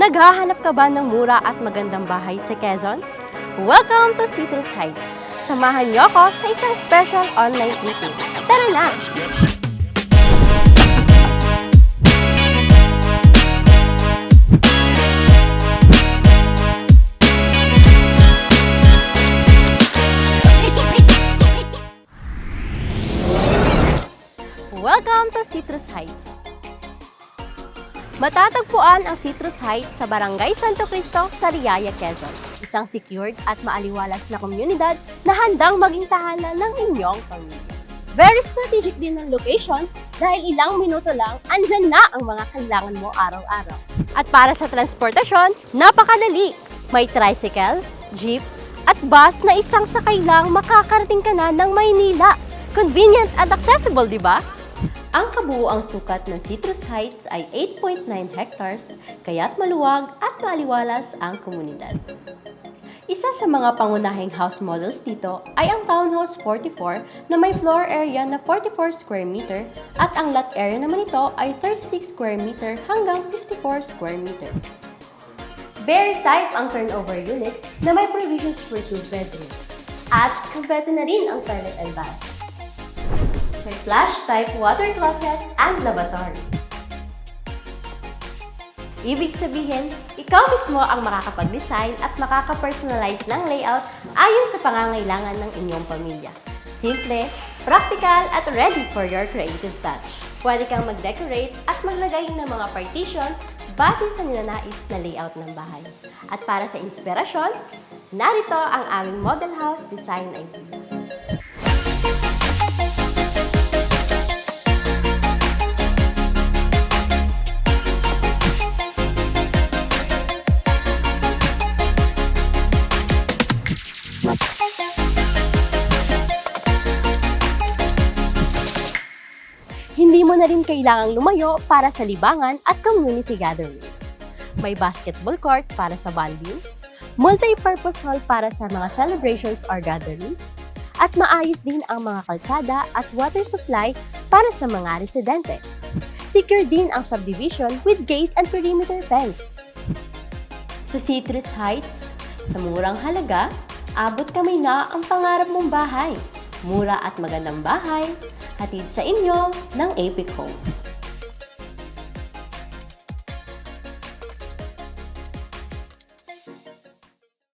Naghahanap ka ba ng mura at magandang bahay sa Quezon? Welcome to Citrus Heights! Samahan niyo ako sa isang special online meeting. Tara na! Welcome to Citrus Heights! Matatagpuan ang Citrus Heights sa Barangay Santo Cristo, Sariaya, Quezon. Isang secured at maaliwalas na komunidad na handang maging tahanan ng inyong pamilya. Very strategic din ang location dahil ilang minuto lang andyan na ang mga kailangan mo araw-araw. At para sa transportasyon, napakadali! May tricycle, jeep, at bus na isang sakay lang makakarating ka na ng Maynila. Convenient at accessible, di ba? Ang kabuuang sukat ng Citrus Heights ay 8.9 hectares, kaya't maluwag at maaliwalas ang komunidad. Isa sa mga pangunahing house models dito ay ang Townhouse 44 na may floor area na 44 square meter at ang lot area naman ito ay 36 square meter hanggang 54 square meter. Very type ang turnover unit na may provisions for 2 bedrooms. At kompleto na rin ang toilet and bath. May flash-type water closet and lavatory. Ibig sabihin, ikaw mismo ang makakapag-design at makaka-personalize ng layout ayon sa pangangailangan ng inyong pamilya. Simple, practical, at ready for your creative touch. Pwede kang mag-decorate at maglagay ng mga partition base sa ninanais na layout ng bahay. At para sa inspirasyon, narito ang aming model house design idea. Hindi mo na rin kailangang lumayo para sa libangan at community gatherings. May basketball court para sa bonding, multi-purpose hall para sa mga celebrations or gatherings, at maayos din ang mga kalsada at water supply para sa mga residente. Secure din ang subdivision with gate and perimeter fence. Sa Citrus Heights, sa murang halaga, abot kamay na ang pangarap mong bahay. Mura at magandang bahay, hatid sa inyo ng Epic Homes.